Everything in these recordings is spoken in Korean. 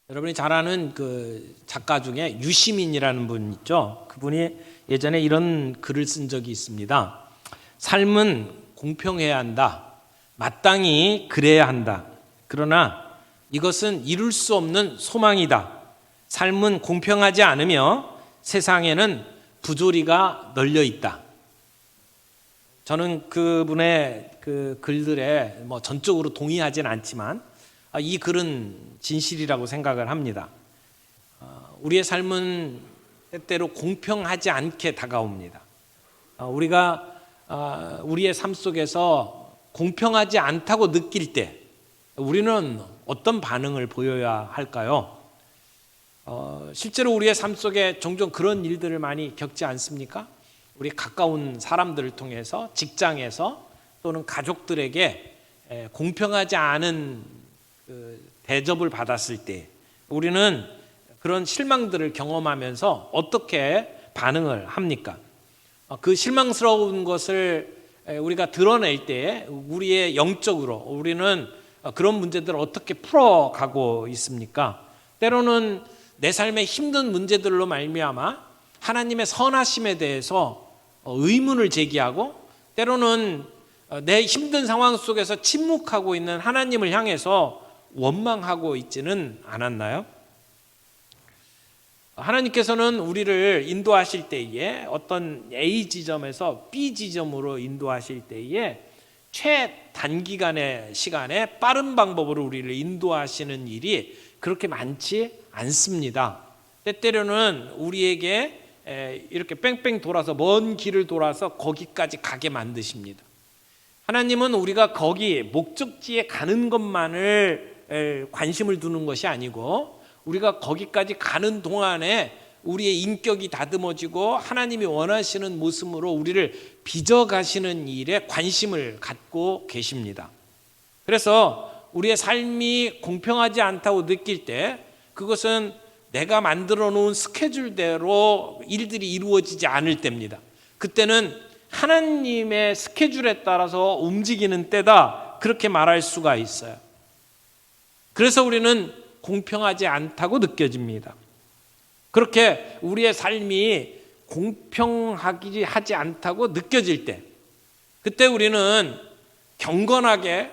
여러분이 잘 아는 그 작가 중에 유시민이라는 분 있죠. 그분이 예전에 이런 글을 쓴 적이 있습니다. 삶은 공평해야 한다. 마땅히 그래야 한다. 그러나 이것은 이룰 수 없는 소망이다. 삶은 공평하지 않으며 세상에는 부조리가 널려 있다. 저는 그분의 그 글들에 전적으로 동의하진 않지만 이 글은 진실이라고 생각을 합니다. 우리의 삶은 때때로 공평하지 않게 다가옵니다. 우리가 우리의 삶 속에서 공평하지 않다고 느낄 때 우리는 어떤 반응을 보여야 할까요? 실제로 우리의 삶 속에 종종 그런 일들을 많이 겪지 않습니까? 우리 가까운 사람들을 통해서, 직장에서 또는 가족들에게 공평하지 않은 대접을 받았을 때 우리는 그런 실망들을 경험하면서 어떻게 반응을 합니까? 그 실망스러운 것을 우리가 드러낼 때 우리의 영적으로 우리는 그런 문제들을 어떻게 풀어가고 있습니까? 때로는 내 삶의 힘든 문제들로 말미암아 하나님의 선하심에 대해서 의문을 제기하고, 때로는 내 힘든 상황 속에서 침묵하고 있는 하나님을 향해서 원망하고 있지는 않았나요? 하나님께서는 우리를 인도하실 때에 어떤 A 지점에서 B 지점으로 인도하실 때에 최단기간의 시간에 빠른 방법으로 우리를 인도하시는 일이 그렇게 많지 않습니다. 때때로는 우리에게 이렇게 뺑뺑 돌아서 먼 길을 돌아서 거기까지 가게 만드십니다. 하나님은 우리가 거기 목적지에 가는 것만을 관심을 두는 것이 아니고 우리가 거기까지 가는 동안에 우리의 인격이 다듬어지고 하나님이 원하시는 모습으로 우리를 빚어가시는 일에 관심을 갖고 계십니다. 그래서 우리의 삶이 공평하지 않다고 느낄 때 그것은 내가 만들어 놓은 스케줄대로 일들이 이루어지지 않을 때입니다. 그때는 하나님의 스케줄에 따라서 움직이는 때다, 그렇게 말할 수가 있어요. 그래서 우리는 공평하지 않다고 느껴집니다. 그렇게 우리의 삶이 공평하지 하지 않다고 느껴질 때, 그때 우리는 경건하게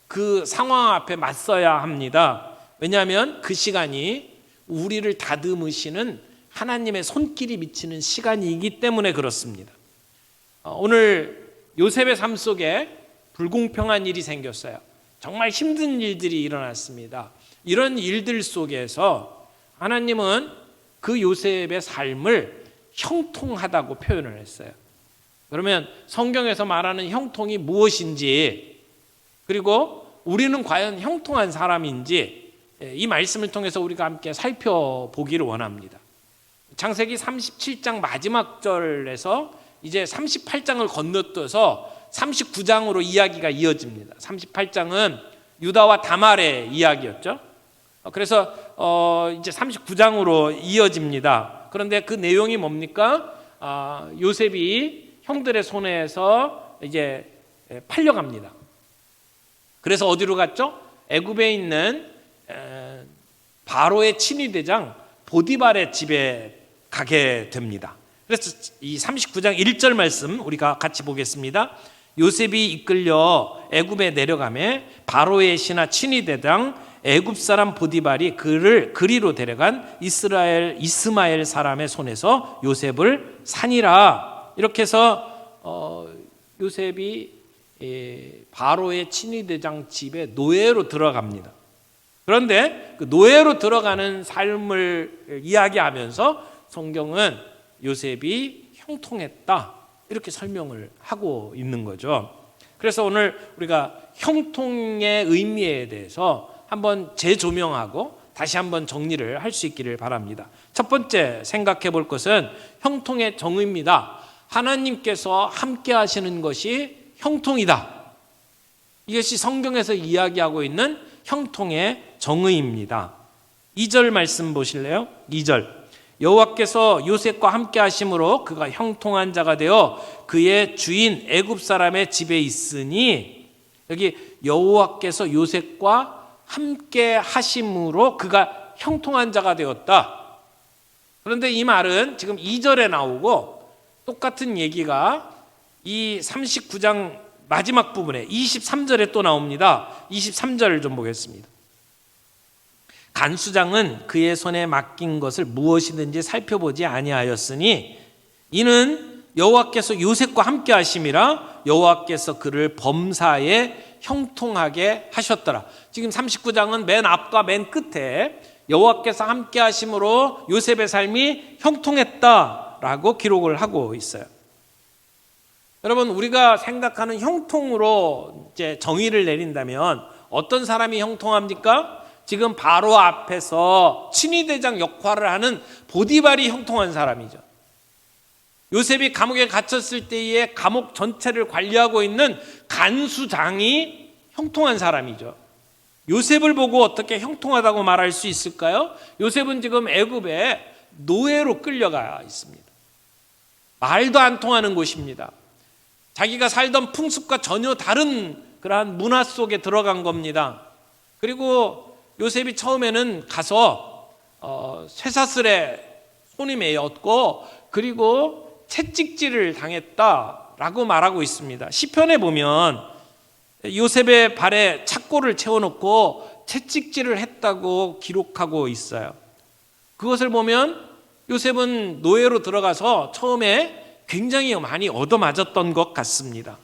그 상황 앞에 맞서야 합니다. 왜냐하면 그 시간이 우리를 다듬으시는 하나님의 손길이 미치는 시간이기 때문에 그렇습니다. 오늘 요셉의 삶 속에 불공평한 일이 생겼어요. 정말 힘든 일들이 일어났습니다. 이런 일들 속에서 하나님은 그 요셉의 삶을 형통하다고 표현을 했어요. 그러면 성경에서 말하는 형통이 무엇인지, 그리고 우리는 과연 형통한 사람인지 이 말씀을 통해서 우리가 함께 살펴보기를 원합니다. 창세기 37장 마지막 절에서 이제 38장을 건너뛰어서 39장으로 이야기가 이어집니다. 38장은 유다와 다말의 이야기였죠. 그래서 이제 39장으로 이어집니다. 그런데 그 내용이 뭡니까? 요셉이 형들의 손에서 이제 팔려갑니다. 그래서 어디로 갔죠? 애굽에 있는 바로의 친위대장 보디발의 집에 가게 됩니다. 그래서 이 39장 1절 말씀 우리가 같이 보겠습니다. 요셉이 이끌려 애굽에 내려가매 바로의 신하 친위대장 애굽 사람 보디발이 그를 그리로 데려간 이스마엘 사람의 손에서 요셉을 산이라. 이렇게 해서 요셉이 바로의 친위대장 집에 노예로 들어갑니다. 그런데 그 노예로 들어가는 삶을 이야기하면서 성경은 요셉이 형통했다, 이렇게 설명을 하고 있는 거죠. 그래서 오늘 우리가 형통의 의미에 대해서 한번 재조명하고 다시 한번 정리를 할 수 있기를 바랍니다. 첫 번째 생각해 볼 것은 형통의 정의입니다. 하나님께서 함께 하시는 것이 형통이다. 이것이 성경에서 이야기하고 있는 형통의 정의입니다. 2절 말씀 보실래요? 2절. 여호와께서 요셉과 함께 하심으로 그가 형통한 자가 되어 그의 주인 애굽 사람의 집에 있으니, 여기 여호와께서 요셉과 함께 하심으로 그가 형통한 자가 되었다. 그런데 이 말은 지금 2절에 나오고 똑같은 얘기가 이 39장 마지막 부분에 23절에 또 나옵니다. 23절을 좀 보겠습니다. 간수장은 그의 손에 맡긴 것을 무엇이든지 살펴보지 아니하였으니 이는 여호와께서 요셉과 함께 하심이라 여호와께서 그를 범사에 형통하게 하셨더라. 지금 39장은 맨 앞과 맨 끝에 여호와께서 함께 하심으로 요셉의 삶이 형통했다라고 기록을 하고 있어요. 여러분, 우리가 생각하는 형통으로 이제 정의를 내린다면 어떤 사람이 형통합니까? 지금 바로 앞에서 친위대장 역할을 하는 보디발이 형통한 사람이죠. 요셉이 감옥에 갇혔을 때에 감옥 전체를 관리하고 있는 간수장이 형통한 사람이죠. 요셉을 보고 어떻게 형통하다고 말할 수 있을까요? 요셉은 지금 애굽에 노예로 끌려가 있습니다. 말도 안 통하는 곳입니다. 자기가 살던 풍습과 전혀 다른 그러한 문화 속에 들어간 겁니다. 그리고 요셉이 처음에는 가서 쇠사슬에 손이 매였고 그리고 채찍질을 당했다라고 말하고 있습니다. 시편에 보면 요셉의 발에 착고를 채워놓고 채찍질을 했다고 기록하고 있어요. 그것을 보면 요셉은 노예로 들어가서 처음에 굉장히 많이 얻어맞았던 것 같습니다.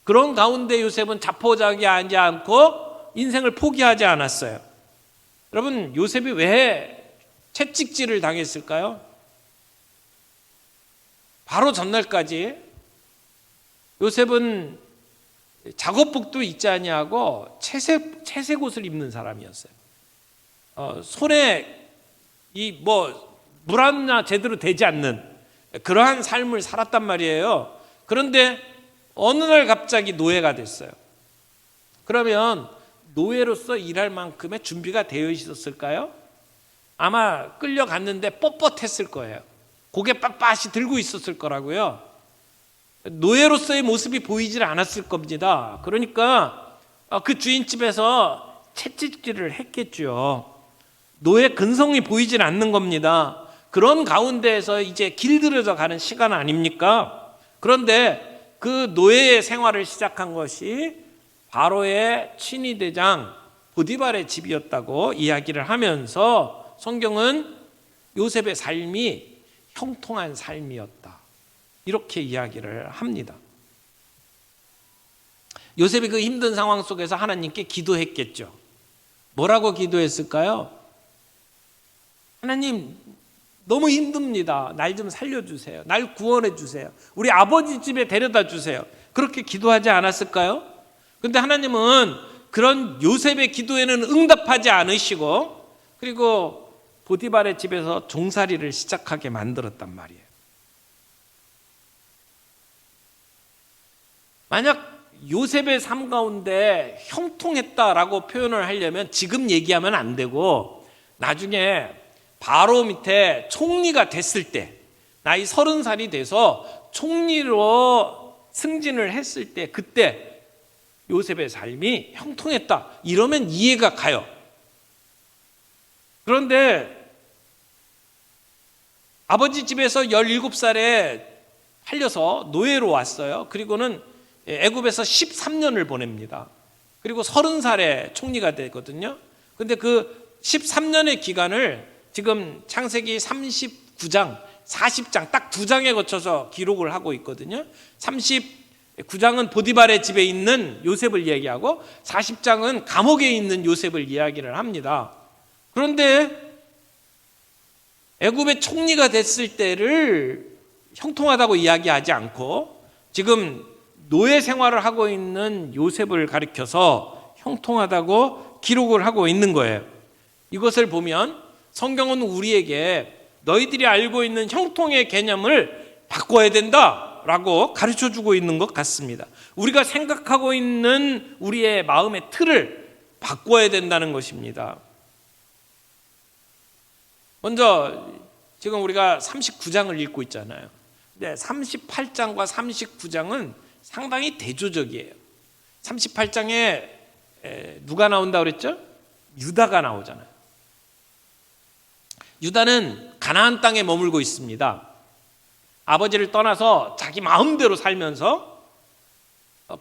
그런 가운데 요셉은 자포자기하지 않고 인생을 포기하지 않았어요. 여러분, 요셉이 왜 채찍질을 당했을까요? 바로 전날까지 요셉은 작업복도 입지 아니하고 채색 옷을 입는 사람이었어요. 손에 물 하나 제대로 되지 않는 그러한 삶을 살았단 말이에요. 그런데 어느 날 갑자기 노예가 됐어요. 그러면 노예로서 일할 만큼의 준비가 되어 있었을까요? 아마 끌려갔는데 뻣뻣했을 거예요. 고개 빳빳이 들고 있었을 거라고요. 노예로서의 모습이 보이질 않았을 겁니다. 그러니까 그 주인집에서 채찍질을 했겠죠. 노예 근성이 보이질 않는 겁니다. 그런 가운데에서 이제 길들여져 가는 시간 아닙니까? 그런데 그 노예의 생활을 시작한 것이 바로의 친위대장 보디발의 집이었다고 이야기를 하면서 성경은 요셉의 삶이 형통한 삶이었다, 이렇게 이야기를 합니다. 요셉이 그 힘든 상황 속에서 하나님께 기도했겠죠. 뭐라고 기도했을까요? 하나님, 너무 힘듭니다. 날 좀 살려주세요. 날 구원해 주세요. 우리 아버지 집에 데려다 주세요. 그렇게 기도하지 않았을까요? 그런데 하나님은 그런 요셉의 기도에는 응답하지 않으시고 그리고 보디발의 집에서 종살이를 시작하게 만들었단 말이에요. 만약 요셉의 삶 가운데 형통했다라고 표현을 하려면 지금 얘기하면 안 되고 나중에 바로 밑에 총리가 됐을 때, 나이 30살이 돼서 총리로 승진을 했을 때, 그때 요셉의 삶이 형통했다, 이러면 이해가 가요. 그런데 아버지 집에서 17살에 팔려서 노예로 왔어요. 그리고는 애굽에서 13년을 보냅니다. 그리고 30살에 총리가 되거든요. 그런데 그 13년의 기간을 지금 창세기 39장, 40장 딱 2장에 거쳐서 기록을 하고 있거든요. 39장은 보디발의 집에 있는 요셉을 이야기하고 40장은 감옥에 있는 요셉을 이야기를 합니다. 그런데 애굽의 총리가 됐을 때를 형통하다고 이야기하지 않고 지금 노예 생활을 하고 있는 요셉을 가리켜서 형통하다고 기록을 하고 있는 거예요. 이것을 보면 성경은 우리에게 너희들이 알고 있는 형통의 개념을 바꿔야 된다라고 가르쳐주고 있는 것 같습니다. 우리가 생각하고 있는 우리의 마음의 틀을 바꿔야 된다는 것입니다. 먼저 지금 우리가 39장을 읽고 있잖아요. 근데 38장과 39장은 상당히 대조적이에요. 38장에 누가 나온다고 그랬죠? 유다가 나오잖아요. 유다는 가나안 땅에 머물고 있습니다. 아버지를 떠나서 자기 마음대로 살면서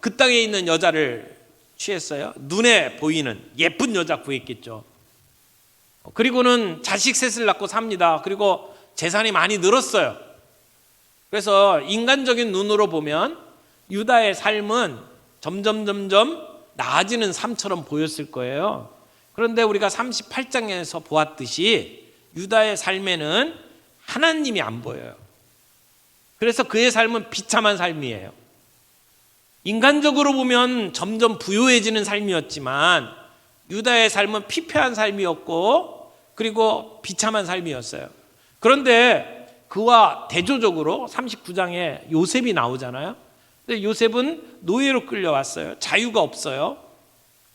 그 땅에 있는 여자를 취했어요. 눈에 보이는 예쁜 여자 구했겠죠. 그리고는 자식 셋을 낳고 삽니다. 그리고 재산이 많이 늘었어요. 그래서 인간적인 눈으로 보면 유다의 삶은 점점 나아지는 삶처럼 보였을 거예요. 그런데 우리가 38장에서 보았듯이 유다의 삶에는 하나님이 안 보여요. 그래서 그의 삶은 비참한 삶이에요. 인간적으로 보면 점점 부유해지는 삶이었지만 유다의 삶은 피폐한 삶이었고 그리고 비참한 삶이었어요. 그런데 그와 대조적으로 39장에 요셉이 나오잖아요. 근데 요셉은 노예로 끌려왔어요. 자유가 없어요.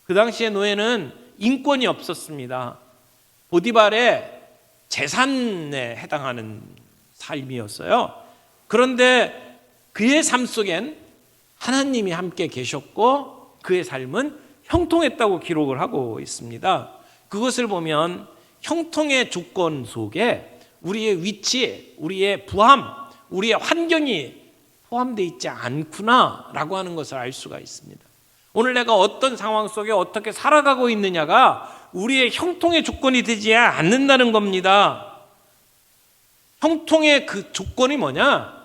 그 당시에 노예는 인권이 없었습니다. 보디발의 재산에 해당하는 삶이었어요. 그런데 그의 삶 속엔 하나님이 함께 계셨고 그의 삶은 형통했다고 기록을 하고 있습니다. 그것을 보면 형통의 조건 속에 우리의 위치, 우리의 부함, 우리의 환경이 포함되어 있지 않구나라고 하는 것을 알 수가 있습니다. 오늘 내가 어떤 상황 속에 어떻게 살아가고 있느냐가 우리의 형통의 조건이 되지 않는다는 겁니다. 형통의 그 조건이 뭐냐?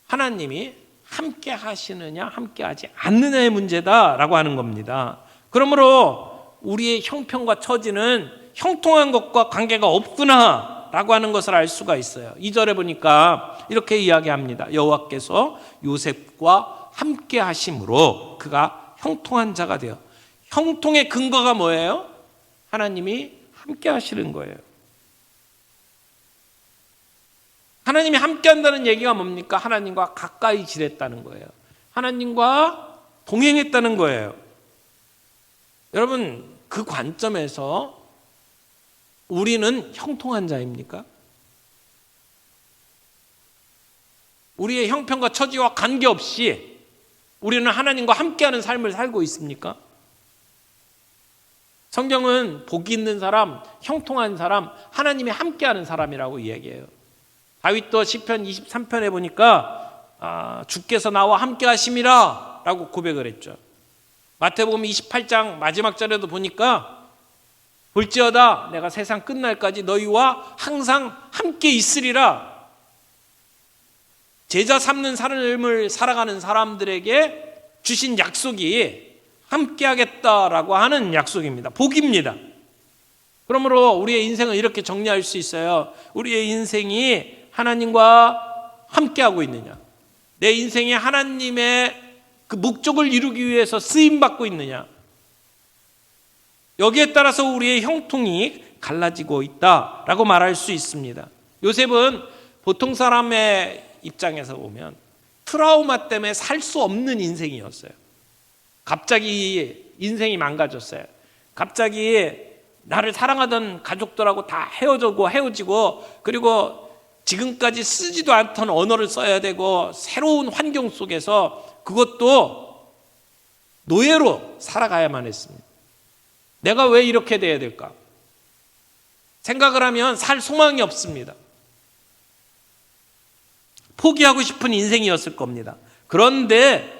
하나님이 함께 하시느냐 함께 하지 않느냐의 문제다라고 하는 겁니다. 그러므로 우리의 형편과 처지는 형통한 것과 관계가 없구나라고 하는 것을 알 수가 있어요. 2절에 보니까 이렇게 이야기합니다. 여호와께서 요셉과 함께 하심으로 그가 형통한 자가 되어. 형통의 근거가 뭐예요? 하나님이 함께 하시는 거예요. 하나님이 함께 한다는 얘기가 뭡니까? 하나님과 가까이 지냈다는 거예요. 하나님과 동행했다는 거예요. 여러분, 그 관점에서 우리는 형통한 자입니까? 우리의 형편과 처지와 관계없이 우리는 하나님과 함께하는 삶을 살고 있습니까? 성경은 복이 있는 사람, 형통한 사람, 하나님이 함께하는 사람이라고 이야기해요. 다윗도 시편 23편에 보니까 주께서 나와 함께 하심이라 라고 고백을 했죠. 마태복음 28장 마지막 절에도 보니까 볼지어다 내가 세상 끝날까지 너희와 항상 함께 있으리라. 제자 삼는 삶을 살아가는 사람들에게 주신 약속이 함께 하겠다라고 하는 약속입니다. 복입니다. 그러므로 우리의 인생을 이렇게 정리할 수 있어요. 우리의 인생이 하나님과 함께하고 있느냐, 내 인생에 하나님의 그 목적을 이루기 위해서 쓰임받고 있느냐, 여기에 따라서 우리의 형통이 갈라지고 있다라고 말할 수 있습니다. 요셉은 보통 사람의 입장에서 보면 트라우마 때문에 살 수 없는 인생이었어요. 갑자기 인생이 망가졌어요. 갑자기 나를 사랑하던 가족들하고 다 헤어지고 그리고 지금까지 쓰지도 않던 언어를 써야 되고 새로운 환경 속에서 그것도 노예로 살아가야만 했습니다. 내가 왜 이렇게 돼야 될까? 생각을 하면 살 소망이 없습니다. 포기하고 싶은 인생이었을 겁니다. 그런데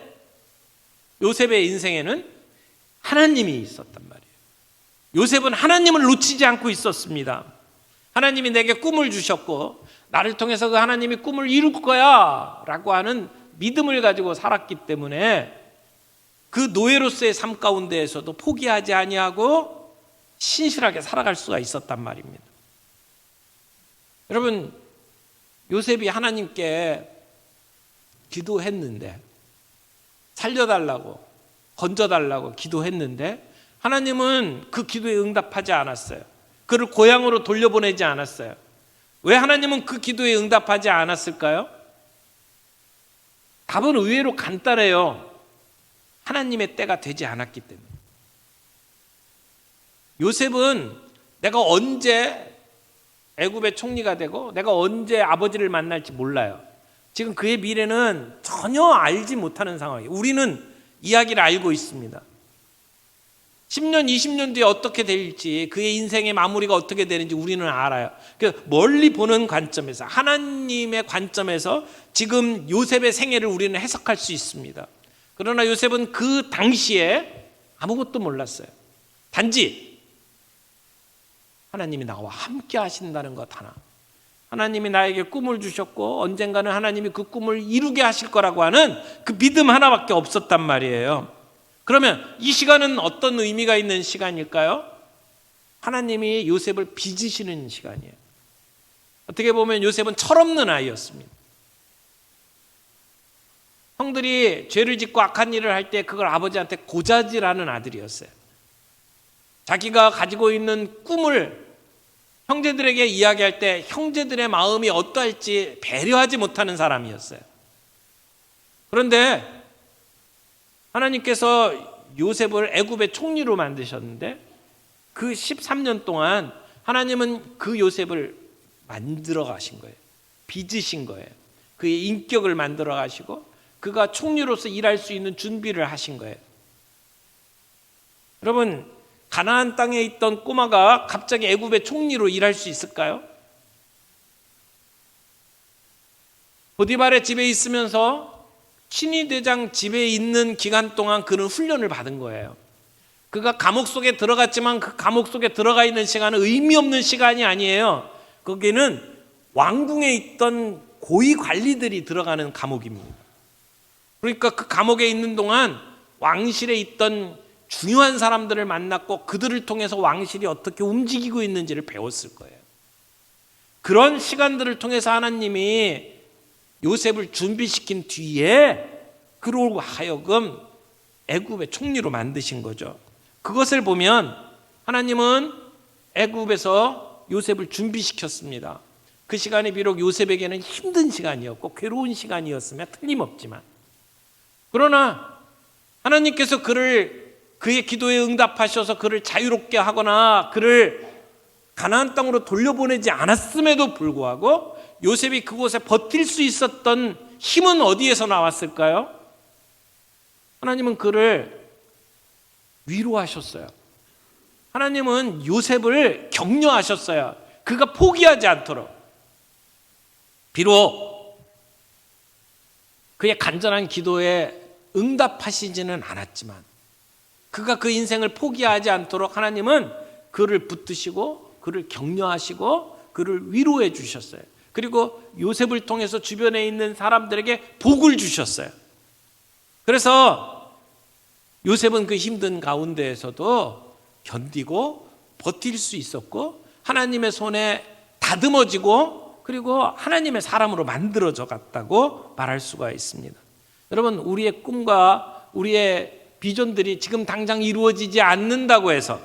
요셉의 인생에는 하나님이 있었단 말이에요. 요셉은 하나님을 놓치지 않고 있었습니다. 하나님이 내게 꿈을 주셨고 나를 통해서 그 하나님이 꿈을 이룰 거야 라고 하는 믿음을 가지고 살았기 때문에 그 노예로서의 삶 가운데에서도 포기하지 아니하고 신실하게 살아갈 수가 있었단 말입니다. 여러분, 요셉이 하나님께 기도했는데, 살려달라고 건져달라고 기도했는데 하나님은 그 기도에 응답하지 않았어요. 그를 고향으로 돌려보내지 않았어요. 왜 하나님은 그 기도에 응답하지 않았을까요? 답은 의외로 간단해요. 하나님의 때가 되지 않았기 때문에. 요셉은 내가 언제 애굽의 총리가 되고 내가 언제 아버지를 만날지 몰라요. 지금 그의 미래는 전혀 알지 못하는 상황이에요. 우리는 이야기를 알고 있습니다. 10년, 20년 뒤에 어떻게 될지, 그의 인생의 마무리가 어떻게 되는지 우리는 알아요. 그 멀리 보는 관점에서, 하나님의 관점에서 지금 요셉의 생애를 우리는 해석할 수 있습니다. 그러나 요셉은 그 당시에 아무것도 몰랐어요. 단지 하나님이 나와 함께 하신다는 것 하나. 하나님이 나에게 꿈을 주셨고 언젠가는 하나님이 그 꿈을 이루게 하실 거라고 하는 그 믿음 하나밖에 없었단 말이에요. 그러면 이 시간은 어떤 의미가 있는 시간일까요? 하나님이 요셉을 빚으시는 시간이에요. 어떻게 보면 요셉은 철없는 아이였습니다. 형들이 죄를 짓고 악한 일을 할 때 그걸 아버지한테 고자질하는 아들이었어요. 자기가 가지고 있는 꿈을 형제들에게 이야기할 때 형제들의 마음이 어떠할지 배려하지 못하는 사람이었어요. 그런데 하나님께서 요셉을 애굽의 총리로 만드셨는데 그 13년 동안 하나님은 그 요셉을 만들어 가신 거예요. 빚으신 거예요. 그의 인격을 만들어 가시고 그가 총리로서 일할 수 있는 준비를 하신 거예요. 여러분, 가나안 땅에 있던 꼬마가 갑자기 애굽의 총리로 일할 수 있을까요? 보디발의 집에 있으면서 친위대장 집에 있는 기간 동안 그는 훈련을 받은 거예요. 그가 감옥 속에 들어갔지만 그 감옥 속에 들어가 있는 시간은 의미 없는 시간이 아니에요. 거기는 왕궁에 있던 고위 관리들이 들어가는 감옥입니다. 그러니까 그 감옥에 있는 동안 왕실에 있던 중요한 사람들을 만났고 그들을 통해서 왕실이 어떻게 움직이고 있는지를 배웠을 거예요. 그런 시간들을 통해서 하나님이 요셉을 준비시킨 뒤에 그로 하여금 애굽의 총리로 만드신 거죠. 그것을 보면 하나님은 애굽에서 요셉을 준비시켰습니다. 그 시간이 비록 요셉에게는 힘든 시간이었고 괴로운 시간이었으면 틀림없지만, 그러나 하나님께서 그의 기도에 응답하셔서 그를 자유롭게 하거나 그를 가나안 땅으로 돌려보내지 않았음에도 불구하고 요셉이 그곳에 버틸 수 있었던 힘은 어디에서 나왔을까요? 하나님은 그를 위로하셨어요. 하나님은 요셉을 격려하셨어요. 그가 포기하지 않도록. 비록 그의 간절한 기도에 응답하시지는 않았지만 그가 그 인생을 포기하지 않도록 하나님은 그를 붙드시고 그를 격려하시고 그를 위로해 주셨어요. 그리고 요셉을 통해서 주변에 있는 사람들에게 복을 주셨어요. 그래서 요셉은 그 힘든 가운데에서도 견디고 버틸 수 있었고 하나님의 손에 다듬어지고 그리고 하나님의 사람으로 만들어져 갔다고 말할 수가 있습니다. 여러분, 우리의 꿈과 우리의 비전들이 지금 당장 이루어지지 않는다고 해서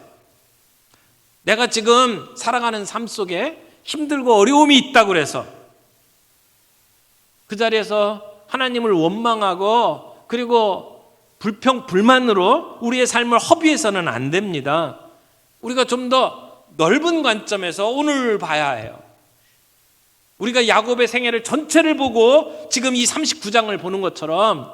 내가 지금 살아가는 삶 속에 힘들고 어려움이 있다고 해서 그 자리에서 하나님을 원망하고 그리고 불평불만으로 우리의 삶을 허비해서는 안 됩니다. 우리가 좀 더 넓은 관점에서 오늘 봐야 해요. 우리가 야곱의 생애를 전체를 보고 지금 이 39장을 보는 것처럼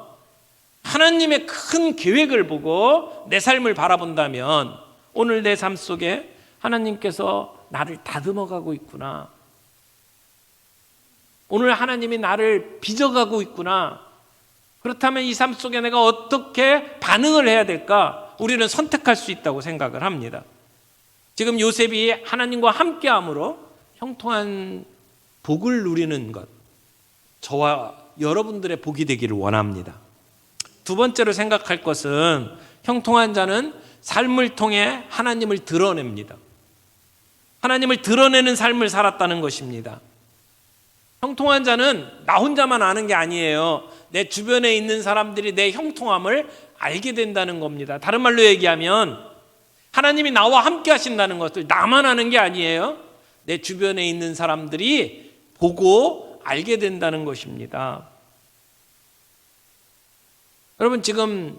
하나님의 큰 계획을 보고 내 삶을 바라본다면 오늘 내 삶 속에 하나님께서 나를 다듬어가고 있구나. 오늘 하나님이 나를 빚어가고 있구나. 그렇다면 이 삶 속에 내가 어떻게 반응을 해야 될까? 우리는 선택할 수 있다고 생각을 합니다. 지금 요셉이 하나님과 함께함으로 형통한 복을 누리는 것, 저와 여러분들의 복이 되기를 원합니다. 두 번째로 생각할 것은 형통한 자는 삶을 통해 하나님을 드러냅니다. 하나님을 드러내는 삶을 살았다는 것입니다. 형통한 자는 나 혼자만 아는 게 아니에요. 내 주변에 있는 사람들이 내 형통함을 알게 된다는 겁니다. 다른 말로 얘기하면 하나님이 나와 함께 하신다는 것을 나만 아는 게 아니에요. 내 주변에 있는 사람들이 보고 알게 된다는 것입니다. 여러분, 지금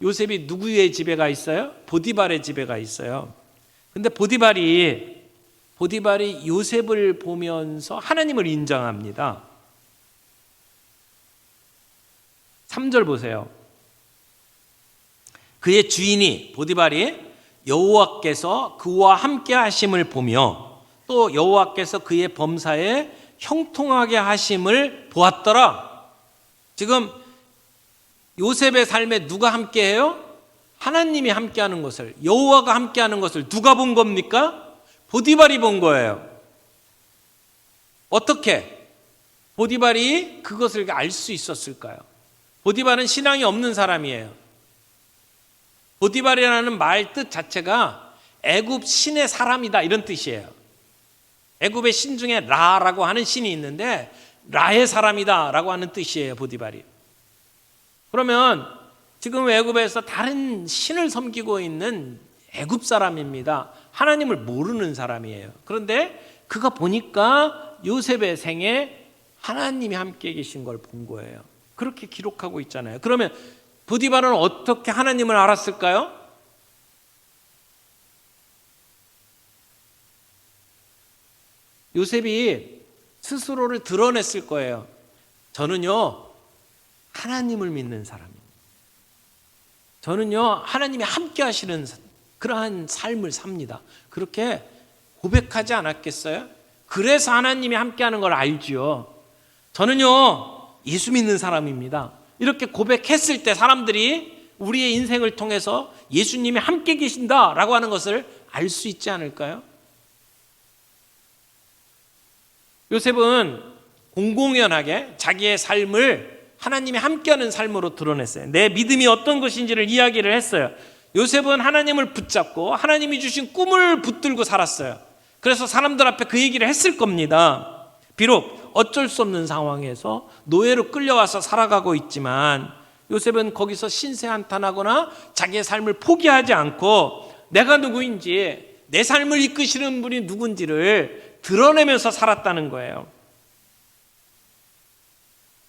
요셉이 누구의 집에 가 있어요? 보디발의 집에 가 있어요. 근데 보디발이 요셉을 보면서 하나님을 인정합니다. 3절 보세요. 그의 주인이 보디발이 여호와께서 그와 함께 하심을 보며 또 여호와께서 그의 범사에 형통하게 하심을 보았더라. 지금 요셉의 삶에 누가 함께해요? 하나님이 함께하는 것을, 여호와가 함께하는 것을 누가 본 겁니까? 보디발이 본 거예요. 어떻게 보디발이 그것을 알 수 있었을까요? 보디발은 신앙이 없는 사람이에요. 보디발이라는 말 뜻 자체가 애굽 신의 사람이다 이런 뜻이에요. 애굽의 신 중에 라라고 하는 신이 있는데 라의 사람이다 라고 하는 뜻이에요. 보디발이. 그러면 지금 애굽에서 다른 신을 섬기고 있는 애굽 사람입니다. 하나님을 모르는 사람이에요. 그런데 그가 보니까 요셉의 생에 하나님이 함께 계신 걸 본 거예요. 그렇게 기록하고 있잖아요. 그러면 보디발은 어떻게 하나님을 알았을까요? 요셉이 스스로를 드러냈을 거예요. 저는요 하나님을 믿는 사람입니다. 저는요 하나님이 함께 하시는 그러한 삶을 삽니다. 그렇게 고백하지 않았겠어요? 그래서 하나님이 함께하는 걸 알지요. 저는요 예수 믿는 사람입니다. 이렇게 고백했을 때 사람들이 우리의 인생을 통해서 예수님이 함께 계신다라고 하는 것을 알 수 있지 않을까요? 요셉은 공공연하게 자기의 삶을 하나님이 함께하는 삶으로 드러냈어요. 내 믿음이 어떤 것인지를 이야기를 했어요. 요셉은 하나님을 붙잡고 하나님이 주신 꿈을 붙들고 살았어요. 그래서 사람들 앞에 그 얘기를 했을 겁니다. 비록 어쩔 수 없는 상황에서 노예로 끌려와서 살아가고 있지만 요셉은 거기서 신세한탄하거나 자기의 삶을 포기하지 않고 내가 누구인지, 내 삶을 이끄시는 분이 누군지를 드러내면서 살았다는 거예요.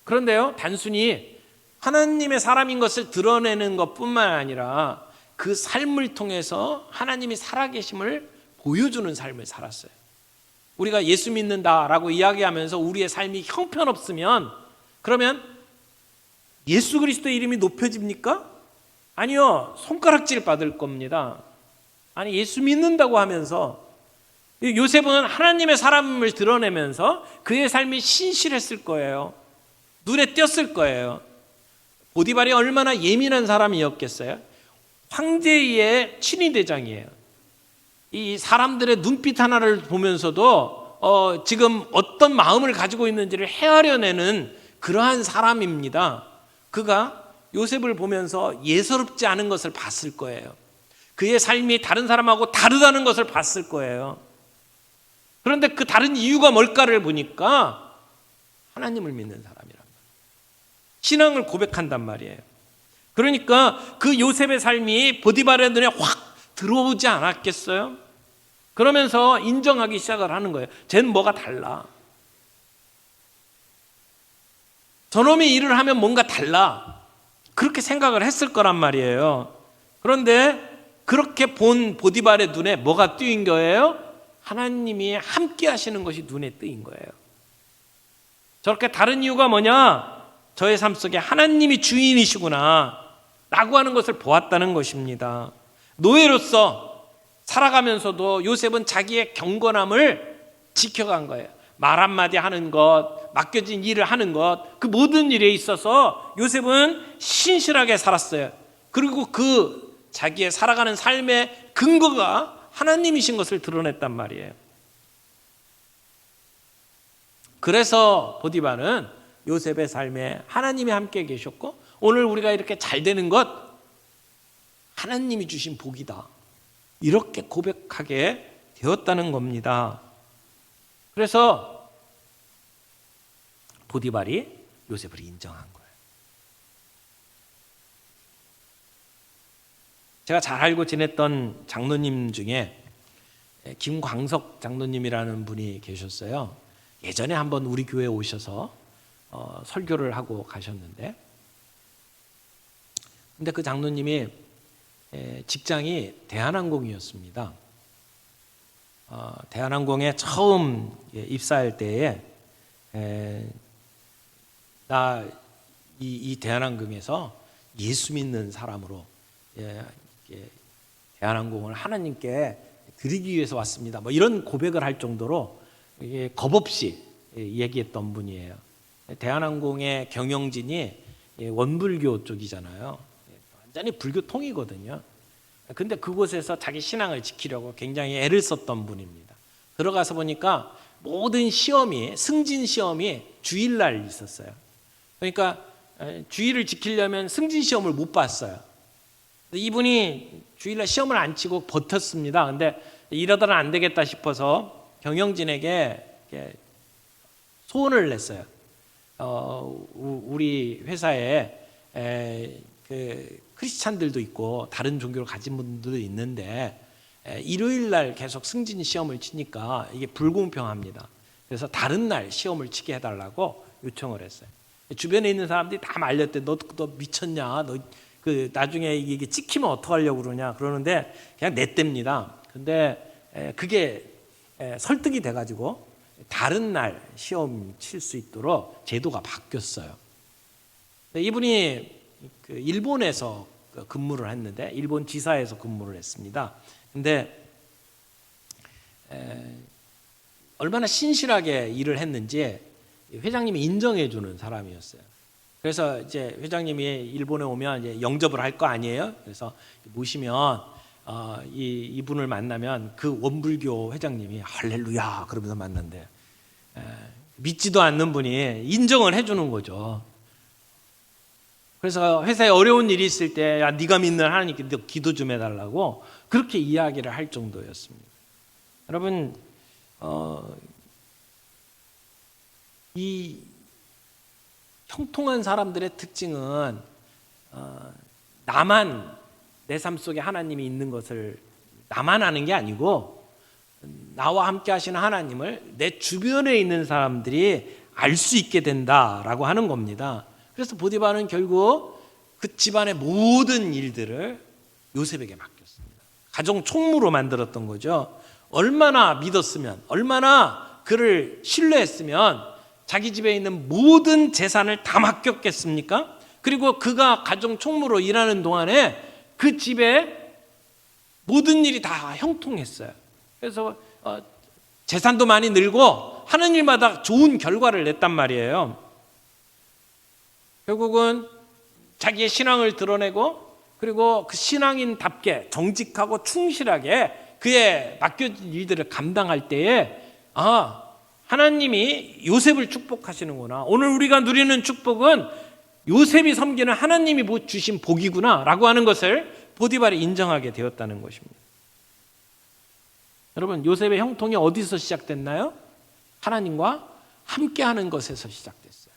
그런데요, 단순히 하나님의 사람인 것을 드러내는 것뿐만 아니라 그 삶을 통해서 하나님이 살아계심을 보여주는 삶을 살았어요. 우리가 예수 믿는다라고 이야기하면서 우리의 삶이 형편없으면 그러면 예수 그리스도의 이름이 높여집니까? 아니요, 손가락질 받을 겁니다. 아니, 예수 믿는다고 하면서 요셉은 하나님의 사람을 드러내면서 그의 삶이 신실했을 거예요. 눈에 띄었을 거예요. 보디발이 얼마나 예민한 사람이었겠어요? 황제의 친위대장이에요. 이 사람들의 눈빛 하나를 보면서도 지금 어떤 마음을 가지고 있는지를 헤아려내는 그러한 사람입니다. 그가 요셉을 보면서 예사롭지 않은 것을 봤을 거예요. 그의 삶이 다른 사람하고 다르다는 것을 봤을 거예요. 그런데 그 다른 이유가 뭘까를 보니까 하나님을 믿는 사람이란 말이에요. 신앙을 고백한단 말이에요. 그러니까 그 요셉의 삶이 보디발의 눈에 확 들어오지 않았겠어요? 그러면서 인정하기 시작을 하는 거예요. 쟤는 뭐가 달라. 저놈이 일을 하면 뭔가 달라. 그렇게 생각을 했을 거란 말이에요. 그런데 그렇게 본 보디발의 눈에 뭐가 띄인 거예요? 하나님이 함께 하시는 것이 눈에 띄인 거예요. 저렇게 다른 이유가 뭐냐? 저의 삶 속에 하나님이 주인이시구나 라고 하는 것을 보았다는 것입니다. 노예로서 살아가면서도 요셉은 자기의 경건함을 지켜간 거예요. 말 한마디 하는 것, 맡겨진 일을 하는 것, 그 모든 일에 있어서 요셉은 신실하게 살았어요. 그리고 그 자기의 살아가는 삶의 근거가 하나님이신 것을 드러냈단 말이에요. 그래서 보디발은 요셉의 삶에 하나님이 함께 계셨고 오늘 우리가 이렇게 잘 되는 것 하나님이 주신 복이다. 이렇게 고백하게 되었다는 겁니다. 그래서 보디발이 요셉을 인정한 거예요. 제가 잘 알고 지냈던 장로님 중에 김광석 장로님이라는 분이 계셨어요. 예전에 한번 우리 교회에 오셔서 설교를 하고 가셨는데 근데 그 장로님이 직장이 대한항공이었습니다. 대한항공에 처음 입사할 때에 이 대한항공에서 예수 믿는 사람으로 대한항공을 하나님께 드리기 위해서 왔습니다. 뭐 이런 고백을 할 정도로 이게 겁없이 얘기했던 분이에요. 대한항공의 경영진이 원불교 쪽이잖아요. 완전히 불교통이거든요. 근데 그곳에서 자기 신앙을 지키려고 굉장히 애를 썼던 분입니다. 들어가서 보니까 모든 시험이, 승진 시험이 주일날 있었어요. 그러니까 주일을 지키려면 승진 시험을 못 봤어요. 이분이 주일날 시험을 안 치고 버텼습니다. 근데 이러다는 안 되겠다 싶어서 경영진에게 소원을 냈어요. 우리 회사에 그 크리스찬들도 있고 다른 종교를 가진 분들도 있는데 일요일날 계속 승진 시험을 치니까 이게 불공평합니다. 그래서 다른 날 시험을 치게 해달라고 요청을 했어요. 주변에 있는 사람들이 다 말렸대. 너 미쳤냐? 너 그 나중에 이게 찍히면 어떡하려고 그러냐? 그러는데 그냥 냈답니다. 근데 그게 설득이 돼가지고 다른 날 시험 칠 수 있도록 제도가 바뀌었어요. 이분이 그 일본에서 근무를 했는데 일본 지사에서 근무를 했습니다. 근데 얼마나 신실하게 일을 했는지 회장님이 인정해 주는 사람이었어요. 그래서 이제 회장님이 일본에 오면 이제 영접을 할 거 아니에요. 그래서 모시면 이분을 만나면 그 원불교 회장님이 할렐루야 그러면서 만난대. 믿지도 않는 분이 인정을 해주는 거죠. 그래서 회사에 어려운 일이 있을 때 야, 네가 믿는 하나님께 너 기도 좀 해달라고 그렇게 이야기를 할 정도였습니다. 여러분 이 형통한 사람들의 특징은 나만 내 삶 속에 하나님이 있는 것을 나만 아는 게 아니고 나와 함께 하시는 하나님을 내 주변에 있는 사람들이 알 수 있게 된다라고 하는 겁니다. 그래서 보디발은 결국 그 집안의 모든 일들을 요셉에게 맡겼습니다. 가정 총무로 만들었던 거죠. 얼마나 믿었으면, 얼마나 그를 신뢰했으면 자기 집에 있는 모든 재산을 다 맡겼겠습니까? 그리고 그가 가정 총무로 일하는 동안에 그 집에 모든 일이 다 형통했어요. 그래서 재산도 많이 늘고 하는 일마다 좋은 결과를 냈단 말이에요. 결국은 자기의 신앙을 드러내고 그리고 그 신앙인답게 정직하고 충실하게 그의 맡겨진 일들을 감당할 때에 하나님이 요셉을 축복하시는구나. 오늘 우리가 누리는 축복은 요셉이 섬기는 하나님이 주신 복이구나 라고 하는 것을 보디발이 인정하게 되었다는 것입니다. 여러분 요셉의 형통이 어디서 시작됐나요? 하나님과 함께하는 것에서 시작됐어요.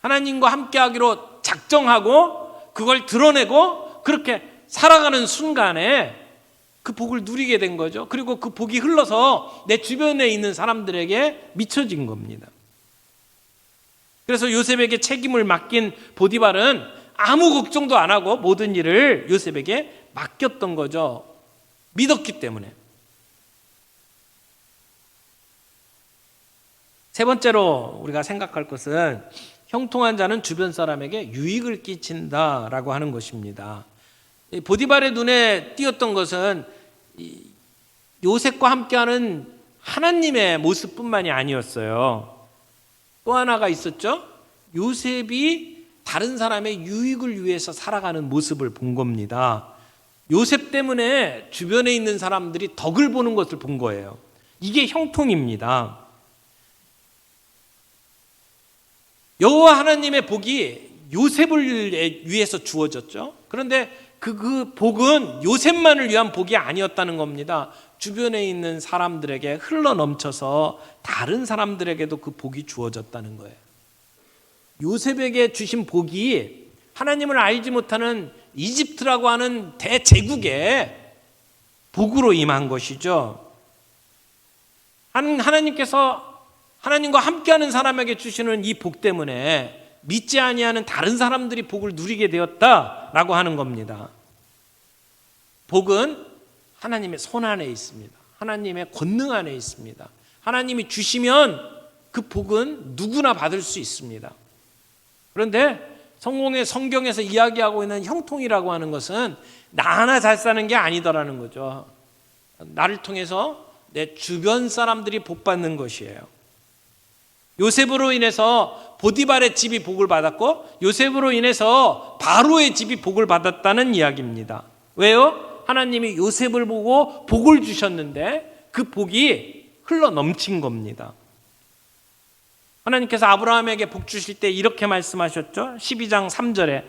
하나님과 함께하기로 작정하고 그걸 드러내고 그렇게 살아가는 순간에 그 복을 누리게 된 거죠. 그리고 그 복이 흘러서 내 주변에 있는 사람들에게 미쳐진 겁니다. 그래서 요셉에게 책임을 맡긴 보디발은 아무 걱정도 안 하고 모든 일을 요셉에게 맡겼던 거죠. 믿었기 때문에. 세 번째로 우리가 생각할 것은 형통한 자는 주변 사람에게 유익을 끼친다라고 하는 것입니다. 보디발의 눈에 띄었던 것은 요셉과 함께하는 하나님의 모습뿐만이 아니었어요. 또 하나가 있었죠. 요셉이 다른 사람의 유익을 위해서 살아가는 모습을 본 겁니다. 요셉 때문에 주변에 있는 사람들이 덕을 보는 것을 본 거예요. 이게 형통입니다. 여호와 하나님의 복이 요셉을 위해서 주어졌죠. 그런데 그 복은 요셉만을 위한 복이 아니었다는 겁니다. 주변에 있는 사람들에게 흘러넘쳐서 다른 사람들에게도 그 복이 주어졌다는 거예요. 요셉에게 주신 복이 하나님을 알지 못하는 이집트라고 하는 대제국의 복으로 임한 것이죠. 하나님께서 하나님과 함께하는 사람에게 주시는 이 복 때문에 믿지 아니하는 다른 사람들이 복을 누리게 되었다라고 하는 겁니다. 복은 하나님의 손 안에 있습니다. 하나님의 권능 안에 있습니다. 하나님이 주시면 그 복은 누구나 받을 수 있습니다. 그런데 성경에서 이야기하고 있는 형통이라고 하는 것은 나 하나 잘 사는 게 아니더라는 거죠. 나를 통해서 내 주변 사람들이 복 받는 것이에요. 요셉으로 인해서 보디발의 집이 복을 받았고 요셉으로 인해서 바로의 집이 복을 받았다는 이야기입니다. 왜요? 하나님이 요셉을 보고 복을 주셨는데 그 복이 흘러 넘친 겁니다. 하나님께서 아브라함에게 복 주실 때 이렇게 말씀하셨죠. 12장 3절에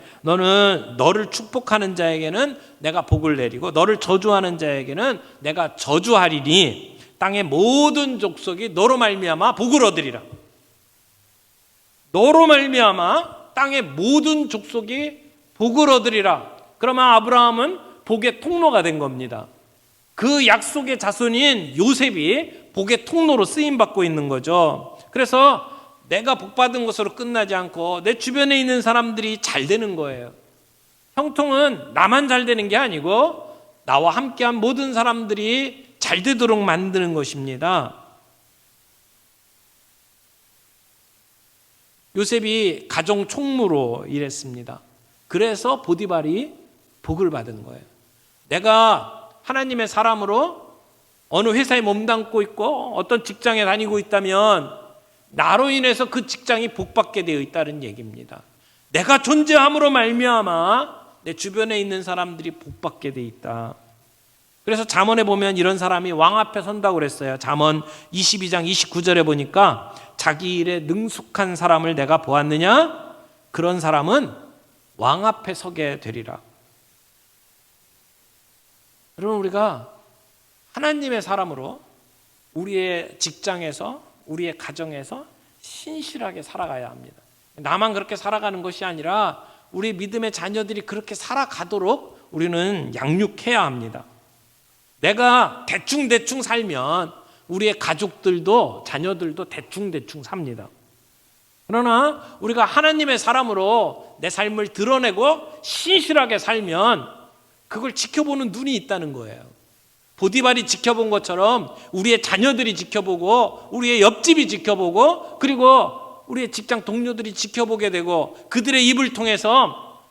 너를 축복하는 자에게는 내가 복을 내리고 너를 저주하는 자에게는 내가 저주하리니 땅의 모든 족속이 너로 말미암아 복을 얻으리라. 너로 말미암아 땅의 모든 족속이 복을 얻으리라. 그러면 아브라함은 복의 통로가 된 겁니다. 그 약속의 자손인 요셉이 복의 통로로 쓰임받고 있는 거죠. 그래서 내가 복받은 것으로 끝나지 않고 내 주변에 있는 사람들이 잘 되는 거예요. 형통은 나만 잘 되는 게 아니고 나와 함께한 모든 사람들이 잘 되도록 만드는 것입니다. 요셉이 가정 총무로 일했습니다. 그래서 보디발이 복을 받은 거예요. 내가 하나님의 사람으로 어느 회사에 몸담고 있고 어떤 직장에 다니고 있다면 나로 인해서 그 직장이 복받게 되어 있다는 얘기입니다. 내가 존재함으로 말미암아 내 주변에 있는 사람들이 복받게 되어 있다. 그래서 잠언에 보면 이런 사람이 왕 앞에 선다고 그랬어요. 잠언 22장 29절에 보니까 자기 일에 능숙한 사람을 내가 보았느냐? 그런 사람은 왕 앞에 서게 되리라. 여러분, 우리가 하나님의 사람으로 우리의 직장에서 우리의 가정에서 신실하게 살아가야 합니다. 나만 그렇게 살아가는 것이 아니라 우리 믿음의 자녀들이 그렇게 살아가도록 우리는 양육해야 합니다. 내가 대충 살면 우리의 가족들도 자녀들도 대충 삽니다. 그러나 우리가 하나님의 사람으로 내 삶을 드러내고 신실하게 살면 그걸 지켜보는 눈이 있다는 거예요. 보디발이 지켜본 것처럼 우리의 자녀들이 지켜보고 우리의 옆집이 지켜보고 그리고 우리의 직장 동료들이 지켜보게 되고 그들의 입을 통해서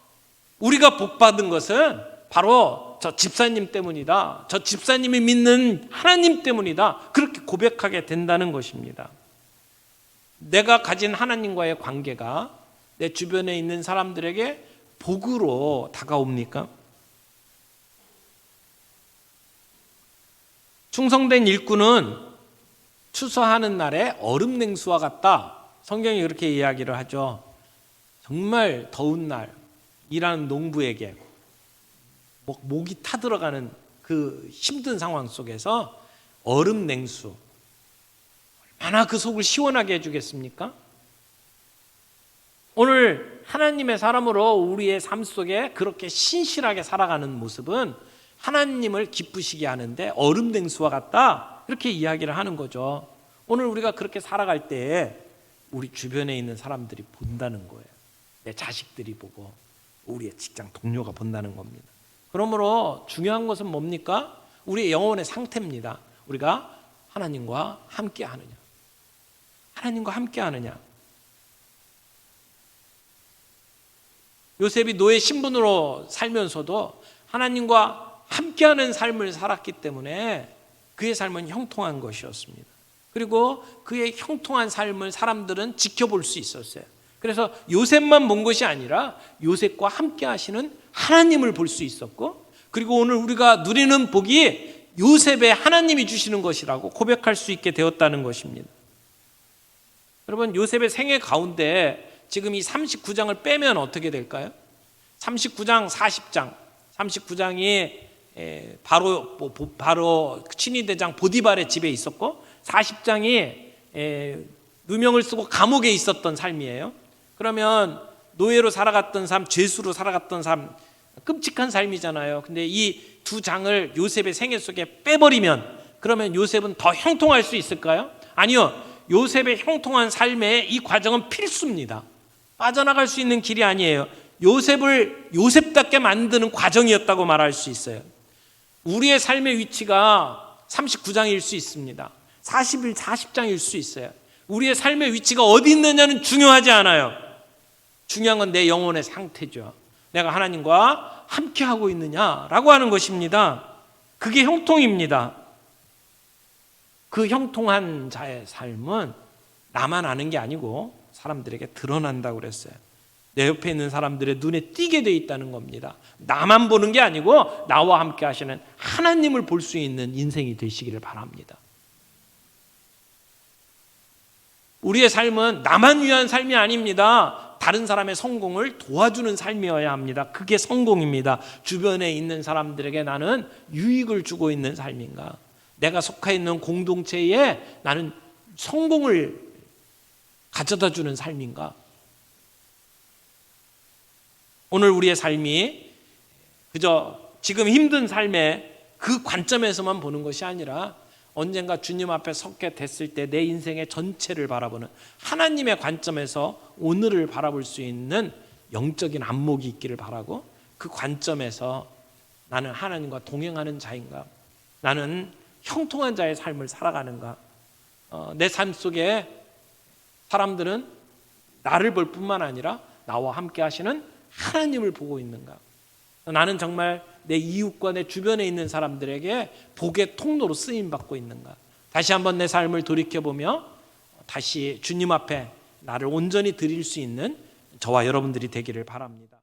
우리가 복받은 것은 바로 저 집사님 때문이다. 저 집사님이 믿는 하나님 때문이다. 그렇게 고백하게 된다는 것입니다. 내가 가진 하나님과의 관계가 내 주변에 있는 사람들에게 복으로 다가옵니까? 충성된 일꾼은 추수하는 날에 얼음 냉수와 같다. 성경이 그렇게 이야기를 하죠. 정말 더운 날 일하는 농부에게 목이 타들어가는 그 힘든 상황 속에서 얼음 냉수 얼마나 그 속을 시원하게 해주겠습니까? 오늘 하나님의 사람으로 우리의 삶 속에 그렇게 신실하게 살아가는 모습은 하나님을 기쁘시게 하는데 얼음 냉수와 같다. 이렇게 이야기를 하는 거죠. 오늘 우리가 그렇게 살아갈 때 우리 주변에 있는 사람들이 본다는 거예요. 내 자식들이 보고 우리의 직장 동료가 본다는 겁니다. 그러므로 중요한 것은 뭡니까? 우리의 영혼의 상태입니다. 우리가 하나님과 함께 하느냐. 하나님과 함께 하느냐. 요셉이 노예 신분으로 살면서도 하나님과 함께하는 삶을 살았기 때문에 그의 삶은 형통한 것이었습니다. 그리고 그의 형통한 삶을 사람들은 지켜볼 수 있었어요. 그래서 요셉만 본 것이 아니라 요셉과 함께 하시는 하나님을 볼 수 있었고 그리고 오늘 우리가 누리는 복이 요셉의 하나님이 주시는 것이라고 고백할 수 있게 되었다는 것입니다. 여러분, 요셉의 생애 가운데 지금 이 39장을 빼면 어떻게 될까요? 39장, 40장 39장이 바로 친위대장 보디발의 집에 있었고 40장이 누명을 쓰고 감옥에 있었던 삶이에요. 그러면 노예로 살아갔던 삶, 죄수로 살아갔던 삶, 끔찍한 삶이잖아요. 근데 이 두 장을 요셉의 생애 속에 빼버리면 그러면 요셉은 더 형통할 수 있을까요? 아니요. 요셉의 형통한 삶의 이 과정은 필수입니다. 빠져나갈 수 있는 길이 아니에요. 요셉을 요셉답게 만드는 과정이었다고 말할 수 있어요. 우리의 삶의 위치가 39장일 수 있습니다. 40장일 수 있어요. 우리의 삶의 위치가 어디 있느냐는 중요하지 않아요. 중요한 건 내 영혼의 상태죠. 내가 하나님과 함께하고 있느냐라고 하는 것입니다. 그게 형통입니다. 그 형통한 자의 삶은 나만 아는 게 아니고 사람들에게 드러난다고 그랬어요. 내 옆에 있는 사람들의 눈에 띄게 돼 있다는 겁니다. 나만 보는 게 아니고 나와 함께 하시는 하나님을 볼 수 있는 인생이 되시기를 바랍니다. 우리의 삶은 나만 위한 삶이 아닙니다. 다른 사람의 성공을 도와주는 삶이어야 합니다. 그게 성공입니다. 주변에 있는 사람들에게 나는 유익을 주고 있는 삶인가? 내가 속해 있는 공동체에 나는 성공을 가져다 주는 삶인가? 오늘 우리의 삶이 그저 지금 힘든 삶의 그 관점에서만 보는 것이 아니라 언젠가 주님 앞에 섰게 됐을 때 내 인생의 전체를 바라보는 하나님의 관점에서 오늘을 바라볼 수 있는 영적인 안목이 있기를 바라고, 그 관점에서 나는 하나님과 동행하는 자인가? 나는 형통한 자의 삶을 살아가는가? 내 삶 속에 사람들은 나를 볼 뿐만 아니라 나와 함께 하시는 하나님을 보고 있는가? 나는 정말 내 이웃과 내 주변에 있는 사람들에게 복의 통로로 쓰임받고 있는가? 다시 한번 내 삶을 돌이켜보며 다시 주님 앞에 나를 온전히 드릴 수 있는 저와 여러분들이 되기를 바랍니다.